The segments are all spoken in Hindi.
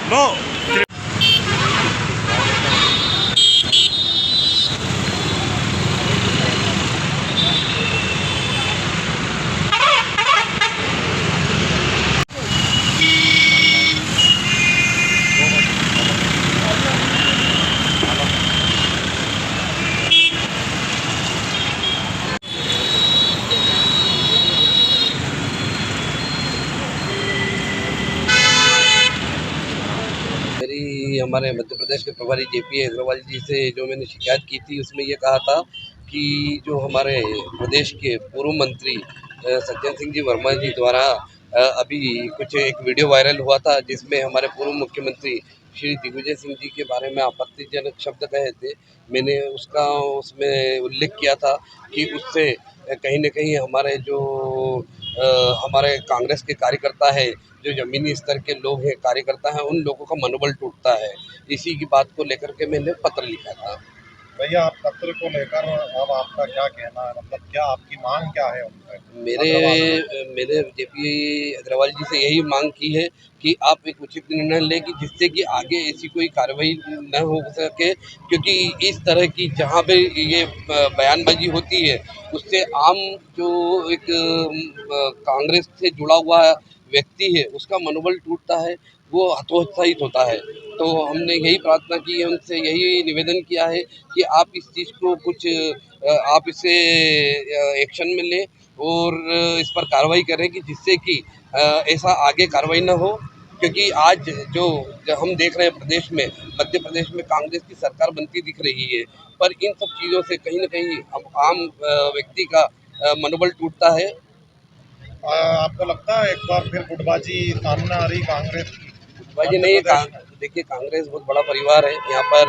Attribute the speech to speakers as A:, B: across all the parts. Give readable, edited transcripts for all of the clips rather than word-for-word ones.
A: नो।
B: मेरी हमारे मध्य प्रदेश के प्रभारी जेपी अग्रवाल जी से जो मैंने शिकायत की थी, उसमें ये कहा था कि जो हमारे प्रदेश के पूर्व मंत्री सज्जन सिंह जी वर्मा जी द्वारा अभी कुछ एक वीडियो वायरल हुआ था, जिसमें हमारे पूर्व मुख्यमंत्री श्री दिग्विजय सिंह जी के बारे में आपत्तिजनक शब्द कहे थे। मैंने उसका उसमें उल्लेख किया था कि उससे कहीं न कहीं हमारे जो हमारे कांग्रेस के कार्यकर्ता है, जो ज़मीनी स्तर के लोग हैं, कार्यकर्ता हैं, उन लोगों का मनोबल टूटता है। इसी की बात को लेकर के मैंने पत्र लिखा था।
C: भैया, आप पत्र को लेकर अब आपका क्या कहना है? मतलब क्या आपकी मांग क्या है उनसे?
B: मेरे मेरे जेपी अग्रवाल जी से यही मांग की है कि आप एक उचित निर्णय लें कि जिससे कि आगे ऐसी कोई कार्रवाई न हो सके, क्योंकि इस तरह की जहाँ पे ये बयानबाजी होती है, उससे आम जो एक कांग्रेस से जुड़ा हुआ व्यक्ति है, उसका मनोबल टूटता है, वो हतोत्साहित होता है। तो हमने यही प्रार्थना की है, उनसे यही निवेदन किया है कि आप इस चीज़ को कुछ आप इसे एक्शन में लें और इस पर कार्रवाई करें कि जिससे कि ऐसा आगे कार्रवाई ना हो, क्योंकि आज जो हम देख रहे हैं प्रदेश में, मध्य प्रदेश में कांग्रेस की सरकार बनती दिख रही है, पर इन सब चीज़ों से कहीं न कहीं अब आम व्यक्ति का मनोबल टूटता है।
C: आपको लगता है एक बार फिर गुटबाजी सामने आ रही कांग्रेस की
B: वजह
C: मध्य
B: नहीं
C: प्रदेश में?
B: देखिए, कांग्रेस बहुत बड़ा परिवार है। यहाँ पर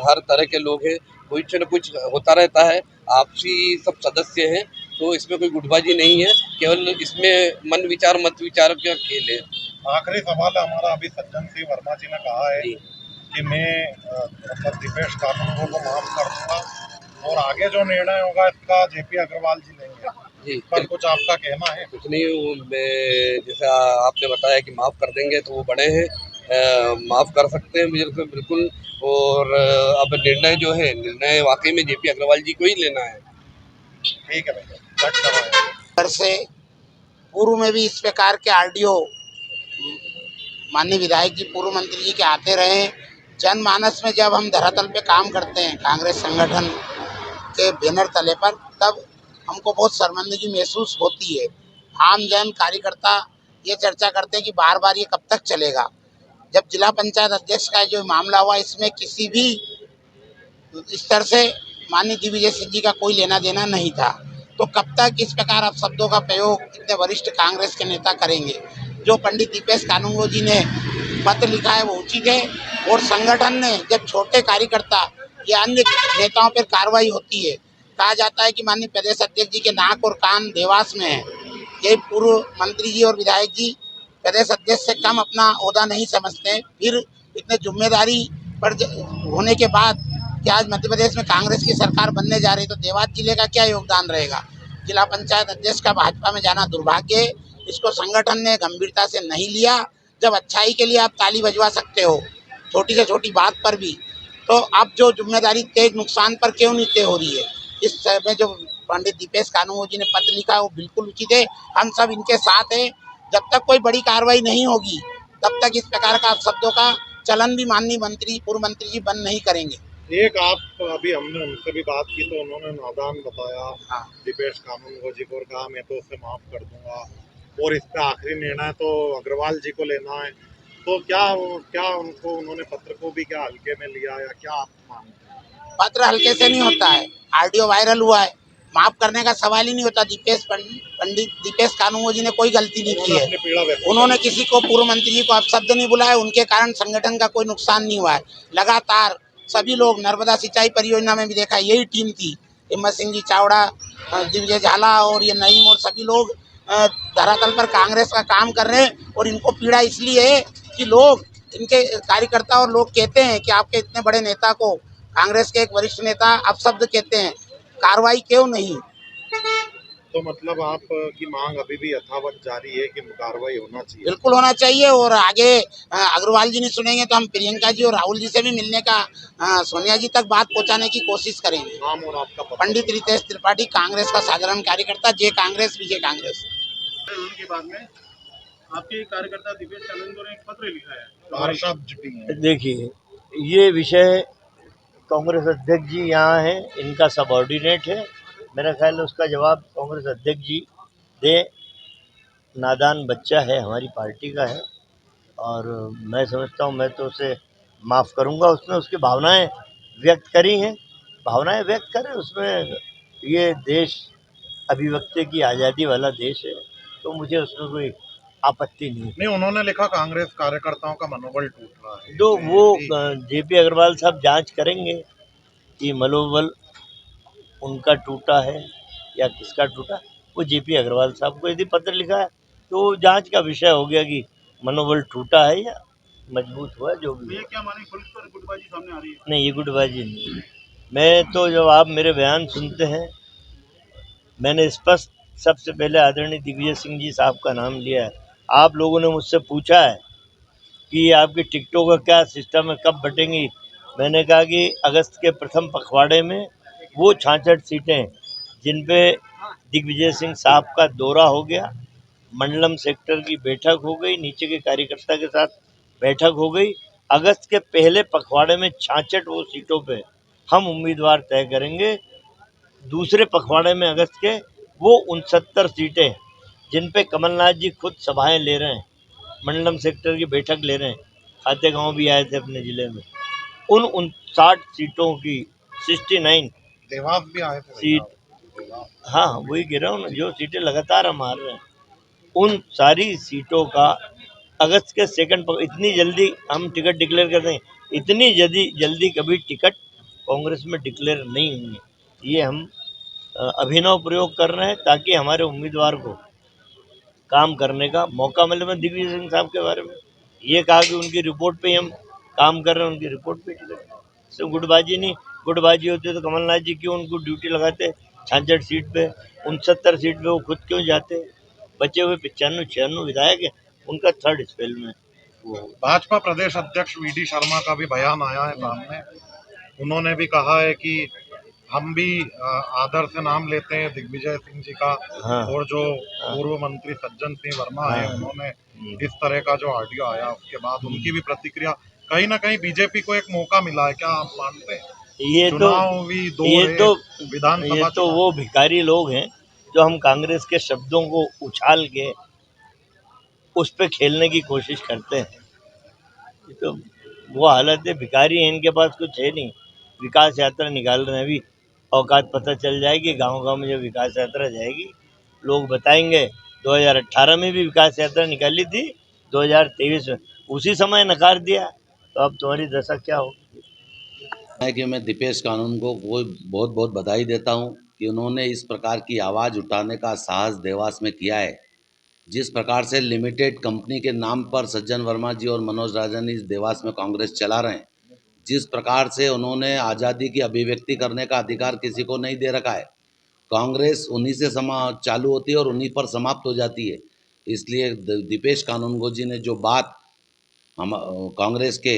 B: हर तरह के लोग हैं, कुछ न कुछ होता रहता है, आपसी सब सदस्य हैं, तो इसमें कोई गुटबाजी नहीं है, केवल इसमें मन विचार मत विचार का खेल है।
C: आखिरी सवाल है हमारा। अभी सज्जन सिंह वर्मा जी ने कहा है
B: जी
C: कि मैं मतलब दीपेश कानूनगो को माफ कर दूंगा और आगे जो निर्णय होगा इसका जेपी अग्रवाल जी लेंगे।
B: जी,
C: इस पर कुछ आपका कहना है?
B: कुछ नहीं, वो जैसे आपने बताया कि माफ़ कर देंगे, तो वो बड़े हैं, माफ़ कर सकते हैं मुझे तो बिल्कुल। और अब निर्णय जो है, निर्णय वाकई में जेपी अग्रवाल जी को ही लेना है।
C: ठीक है भैया, कट करवाएं।
D: घर से पूर्व में भी इस प्रकार के आरडीओ माननीय विधायक जी, पूर्व मंत्री जी के आते रहे। जनमानस में जब हम धरातल पे काम करते हैं कांग्रेस संगठन के बैनर तले पर, तब हमको बहुत शर्मिंदगी महसूस होती है। आम जन कार्यकर्ता ये चर्चा करते हैं कि बार बार ये कब तक चलेगा। जब जिला पंचायत अध्यक्ष का जो मामला हुआ, इसमें किसी भी स्तर से माननीय दिग्विजय सिंह जी का कोई लेना देना नहीं था, तो कब तक इस प्रकार आप शब्दों का प्रयोग इतने वरिष्ठ कांग्रेस के नेता करेंगे? जो पंडित दीपेश कानूनगो जी ने पत्र लिखा है वो उचित है, और संगठन ने जब छोटे कार्यकर्ता या अन्य नेताओं पर कार्रवाई होती है, कहा जाता है कि माननीय प्रदेश अध्यक्ष जी के नाक और कान देवास में है। यही पूर्व मंत्री जी और विधायक जी प्रदेश अध्यक्ष से कम अपना ओहदा नहीं समझते, फिर इतने जिम्मेदारी पर होने के बाद कि आज मध्य प्रदेश में कांग्रेस की सरकार बनने जा रही है, तो देवास जिले का क्या योगदान रहेगा? जिला पंचायत अध्यक्ष का भाजपा में जाना दुर्भाग्य है। इसको संगठन ने गंभीरता से नहीं लिया। जब अच्छाई के लिए आप ताली बजवा सकते हो छोटी से छोटी बात पर भी, तो अब जो जिम्मेदारी तेज नुकसान पर क्यों नहीं तय हो रही है? इस समय जो पंडित दीपेश कानूनगो जी ने पत्र लिखा है वो बिल्कुल उचित है। हम सब इनके साथ हैं। जब तक कोई बड़ी कार्रवाई नहीं होगी, तब तक इस प्रकार का शब्दों का चलन भी माननीय मंत्री, पूर्व मंत्री जी बंद नहीं करेंगे।
C: एक आप अभी हमने उनसे भी बात की तो उन्होंने नादान बताया
D: हाँ।
C: दीपेश कानूनगो जी को, और कहा मैं तो उसे माफ कर दूंगा और इस पे आखिरी निर्णय तो अग्रवाल जी को लेना है। तो क्या क्या उनको उन्होंने पत्र को भी क्या हल्के में लिया या क्या आप मानते हैं?
D: पत्र हल्के से नहीं होता है। ऑडियो वायरल हुआ है, माफ करने का सवाल ही नहीं होता। पंडित दीपेश कानूनगो जी ने कोई गलती नहीं की
C: उन्होंने अपनी पीड़ा
D: है।
C: व्यक्त
D: उन्होंने
C: की।
D: किसी को, पूर्व मंत्री जी को अपशब्द नहीं बुलाया, उनके कारण संगठन का कोई नुकसान नहीं हुआ है। लगातार सभी लोग, नर्मदा सिंचाई परियोजना में भी देखा यही टीम थी, हिम्मत सिंह जी चावड़ा, दिग्विजय झाला और ये नईम और सभी लोग धरातल पर कांग्रेस का काम कर रहे हैं। और इनको पीड़ा इसलिए है कि लोग, इनके कार्यकर्ता और लोग कहते हैं कि आपके इतने बड़े नेता को, कांग्रेस के एक वरिष्ठ नेता अपशब्द कहते हैं, कार्रवाई क्यों नहीं?
C: तो मतलब आप की मांग अभी भी यथावत जारी है कि कार्रवाई होना चाहिए?
D: बिल्कुल होना चाहिए। और आगे अग्रवाल जी नहीं सुनेंगे तो हम प्रियंका जी और राहुल जी से भी मिलने का, सोनिया जी तक बात पहुंचाने की कोशिश करेंगे।
C: नाम और आपका पता?
D: पंडित रितेश त्रिपाठी, कांग्रेस का साधारण कार्यकर्ता, जय कांग्रेस विजय कांग्रेस।
A: उनके बाद में आपके कार्यकर्ता दिपेश कानूनगो ने एक पत्र लिखा है।
C: पार्षद भी हैं।
E: देखिए, ये विषय कांग्रेस अध्यक्ष जी यहाँ हैं, इनका सबऑर्डिनेट है। मेरा ख्याल है उसका जवाब कांग्रेस अध्यक्ष जी दे। नादान बच्चा है, हमारी पार्टी का है, और मैं समझता हूँ मैं तो उसे माफ़ करूँगा। उसने उसकी भावनाएं व्यक्त करी हैं, भावनाएं व्यक्त करें। उसमें ये देश अभिव्यक्ति की आज़ादी वाला देश है, तो मुझे उसमें कोई आपत्ति नहीं है।
C: नहीं, उन्होंने लिखा कांग्रेस कार्यकर्ताओं का मनोबल टूट रहा है।
E: तो वो जेपी अग्रवाल साहब जांच करेंगे कि मनोबल उनका टूटा है या किसका टूटा। वो जेपी अग्रवाल साहब को यदि पत्र लिखा है तो वो जांच का विषय हो गया कि मनोबल टूटा है या मजबूत हुआ है, जो भी
A: ये
E: है।
A: क्या माने पुलिस पर गुटबाजी सामने आ रही है?
E: नहीं, ये गुटबाजी नहीं है। मैं तो जब आप मेरे बयान सुनते हैं, मैंने स्पष्ट सबसे पहले आदरणीय दिग्विजय सिंह जी साहब का नाम लिया है। आप लोगों ने मुझसे पूछा है कि आपकी टिकटों का क्या सिस्टम है, कब बटेंगी। मैंने कहा कि अगस्त के प्रथम पखवाड़े में वो 66 सीटें जिन पे दिग्विजय सिंह साहब का दौरा हो गया, मंडलम सेक्टर की बैठक हो गई, नीचे के कार्यकर्ता के साथ बैठक हो गई। अगस्त के पहले पखवाड़े में 66 वो सीटों पे हम उम्मीदवार तय करेंगे। दूसरे पखवाड़े में अगस्त के वो 69 सीटें जिन पे कमलनाथ जी खुद सभाएं ले रहे हैं, मंडलम सेक्टर की बैठक ले रहे हैं, खाते गांव भी आए थे अपने ज़िले में, उन 59 सीटों की 69
C: देवास भी आए थे
E: सीट। हाँ, वही कह रहा हूँ ना, जो सीटें लगातार हम हार रहे हैं, उन सारी सीटों का अगस्त के सेकंड पर इतनी जल्दी हम टिकट डिक्लेयर कर दें, इतनी जल्दी कभी टिकट कांग्रेस में डिक्लेयर नहीं होंगे। ये हम अभिनव प्रयोग कर रहे हैं ताकि हमारे उम्मीदवार को काम करने का मौका मिले। मैं दिग्विजय सिंह साहब के बारे में ये कहा कि उनकी रिपोर्ट पे ही हम काम कर रहे हैं, उनकी रिपोर्ट पे टिकट। तो गुटबाजी नहीं, गुटबाजी होती तो कमलनाथ जी क्यों उनको ड्यूटी लगाते 66 सीट पे, 69 सीट पे वो खुद क्यों जाते। बचे हुए 95-96 विधायक हैं, उनका थर्ड स्पेल में वो।
C: भाजपा प्रदेश अध्यक्ष वी.डी. शर्मा का भी बयान आया है सामने। उन्होंने भी कहा है कि हम भी आदर से नाम लेते हैं दिग्विजय सिंह जी का।
E: हाँ।
C: और जो पूर्व मंत्री सज्जन सिंह वर्मा है,
E: हाँ।
C: उन्होंने इस तरह का जो ऑडियो आया उसके बाद उनकी भी प्रतिक्रिया, कहीं ना कहीं बीजेपी को एक मौका मिला है, क्या आप मानते हैं?
E: ये
C: चुनावी दौर है, विधानसभा
E: ये तो
C: चुनाव।
E: वो भिखारी लोग हैं जो हम कांग्रेस के शब्दों को उछाल के उस पे खेलने की कोशिश करते हैं। ये तो वो हालत है, भिखारी हैं, इनके पास कुछ है नहीं। विकास यात्रा निकाल रहे हैं, अभी औकात पता चल जाएगी। गांव-गांव में जब विकास यात्रा जाएगी, लोग बताएंगे 2018 में भी विकास यात्रा निकाली थी, 2023 में उसी समय नकार दिया, तो अब तुम्हारी दशा क्या होगी।
F: है कि मैं दीपेश कानून को बहुत बहुत बधाई देता हूं कि उन्होंने इस प्रकार की आवाज़ उठाने का साहस देवास में किया है। जिस प्रकार से लिमिटेड कंपनी के नाम पर सज्जन वर्मा जी और मनोज राजन इस देवास में कांग्रेस चला रहे हैं, जिस प्रकार से उन्होंने आज़ादी की अभिव्यक्ति करने का अधिकार किसी को नहीं दे रखा है। कांग्रेस उन्हीं से चालू होती है और उन्हीं पर समाप्त हो जाती है। इसलिए दीपेश कानूनगो जी ने जो बात हम कांग्रेस के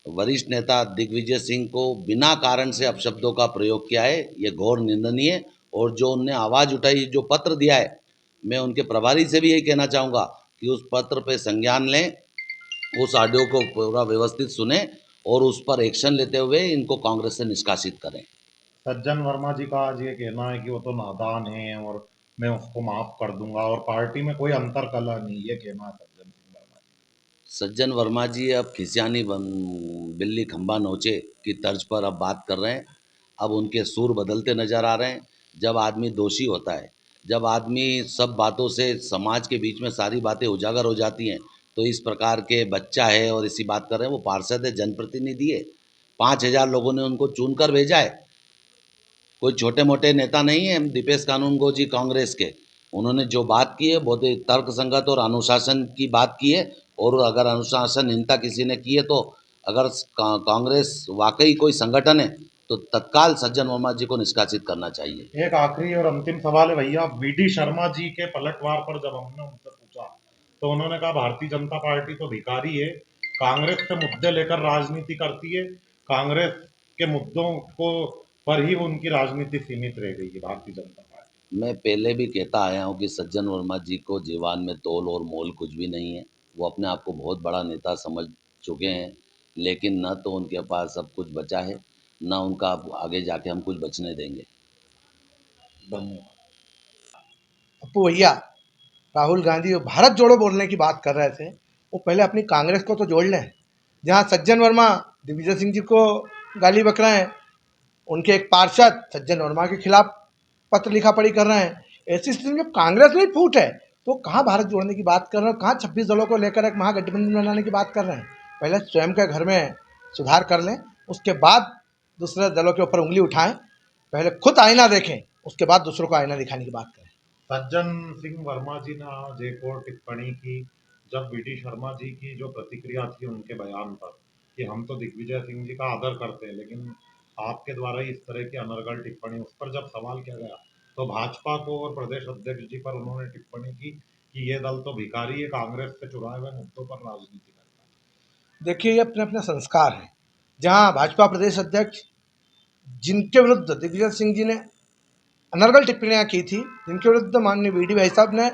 F: वरिष्ठ नेता दिग्विजय सिंह को बिना कारण से अपशब्दों का प्रयोग किया है, ये घोर निंदनीय। और जो उनने आवाज़ उठाई, जो पत्र दिया है, मैं उनके प्रभारी से भी यही कहना चाहूँगा कि उस पत्र पे संज्ञान लें, उस ऑडियो को पूरा व्यवस्थित सुने और उस पर एक्शन लेते हुए इनको कांग्रेस से निष्कासित करें।
C: सज्जन वर्मा जी का आज ये कहना है कि वो तो नादान है और मैं उसको माफ कर दूंगा और पार्टी में कोई अंतर कलह नहीं, ये कहना है सज्जन सिंह वर्मा जी।
F: सज्जन वर्मा जी अब खिसियानी बिल्ली खंबा नोचे की तर्ज पर अब बात कर रहे हैं। अब उनके सुर बदलते नज़र आ रहे हैं। जब आदमी दोषी होता है, जब आदमी सब बातों से समाज के बीच में सारी बातें उजागर हो जाती हैं, तो इस प्रकार के बच्चा है और इसी बात कर रहे हैं। वो पार्षद है, जनप्रतिनिधि है, 5000 लोगों ने उनको चुन कर भेजा है, कोई छोटे मोटे नेता नहीं है। दीपेश कानूनगो जी कांग्रेस के, उन्होंने जो बात की है बहुत ही तर्क संगत और अनुशासन की बात की है। और अगर अनुशासनहीनता किसी ने की है, तो अगर कांग्रेस वाकई कोई संगठन है तो तत्काल सज्जन वर्मा जी को निष्कासित करना चाहिए।
C: एक आखिरी और अंतिम सवाल है भैया, वीडी शर्मा जी के पलटवार पर जब हमने उनसे पूछा तो उन्होंने कहा भारतीय जनता पार्टी तो भिखारी है, कांग्रेस से मुद्दे लेकर राजनीति करती है, कांग्रेस के मुद्दों को पर ही उनकी राजनीति सीमित रह गई है भारतीय जनता पार्टी।
F: मैं पहले भी कहता आया हूँ कि सज्जन वर्मा जी को जीवन में तोल और मोल कुछ भी नहीं है। वो अपने आप को बहुत बड़ा नेता समझ चुके हैं, लेकिन न तो उनके पास सब कुछ बचा है, न उनका आगे जाके हम कुछ बचने देंगे।
C: धन्यवाद।
G: अपू भैया, राहुल गांधी वो भारत जोड़ो बोलने की बात कर रहे थे, वो पहले अपनी कांग्रेस को तो जोड़ लें। जहाँ सज्जन वर्मा दिग्विजय सिंह जी को गाली बक रहे हैं, उनके एक पार्षद सज्जन वर्मा के खिलाफ पत्र लिखा पढ़ी कर रहे हैं। ऐसी स्थिति में जब कांग्रेस में ही फूट है तो कहाँ भारत जोड़ने की बात कर रहे हैं, कहाँ 26 दलों को लेकर एक महागठबंधन बनाने की बात कर रहे हैं। पहले स्वयं के घर में सुधार कर लें, उसके बाद दूसरे दलों के ऊपर उंगली उठाएं। पहले खुद आईना देखें, उसके बाद दूसरों को आईना दिखाने की बात करें।
C: सज्जन सिंह वर्मा जी ने आज एक और टिप्पणी की, जब वीडी शर्मा जी की जो प्रतिक्रिया थी उनके बयान पर कि हम तो दिग्विजय सिंह जी का आदर करते हैं, लेकिन आपके द्वारा ही इस तरह की अनर्गल टिप्पणी, उस पर जब सवाल किया गया तो भाजपा को और प्रदेश अध्यक्ष जी पर उन्होंने टिप्पणी की कि ये दल तो भिखारी है, कांग्रेस से चुराए हुए मुद्दों पर राजनीति करता है।
G: देखिए, ये अपने अपने संस्कार हैं। जहाँ भाजपा प्रदेश अध्यक्ष जिनके विरुद्ध दिग्विजय सिंह जी ने अनर्गल टिप्पणियां की थी, जिनके विरुद्ध माननीय वीडी भाई साहब ने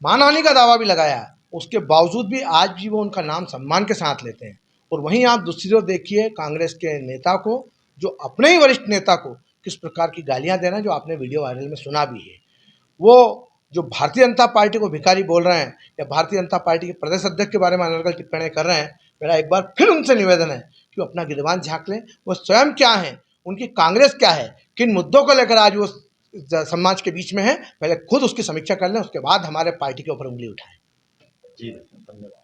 G: मानहानि का दावा भी लगाया, उसके बावजूद भी आज भी वो उनका नाम सम्मान के साथ लेते हैं। और वहीं आप दूसरी ओर देखिए कांग्रेस के नेता को, जो अपने ही वरिष्ठ नेता को किस प्रकार की गालियां दे रहे हैं, जो आपने वीडियो वायरल में सुना भी है। वो जो भारतीय जनता पार्टी को भिखारी बोल रहे हैं या भारतीय जनता पार्टी के प्रदेश अध्यक्ष के बारे में अनर्गल टिप्पणी कर रहे हैं, मेरा एक बार फिर उनसे निवेदन है कि वो अपना गिरबान झाँक लें। वो स्वयं क्या है, उनकी कांग्रेस क्या है, किन मुद्दों को लेकर आज वो समाज के बीच में है, पहले खुद उसकी समीक्षा कर लें, उसके बाद हमारे पार्टी के ऊपर उंगली उठाएं।
C: जी धन्यवाद।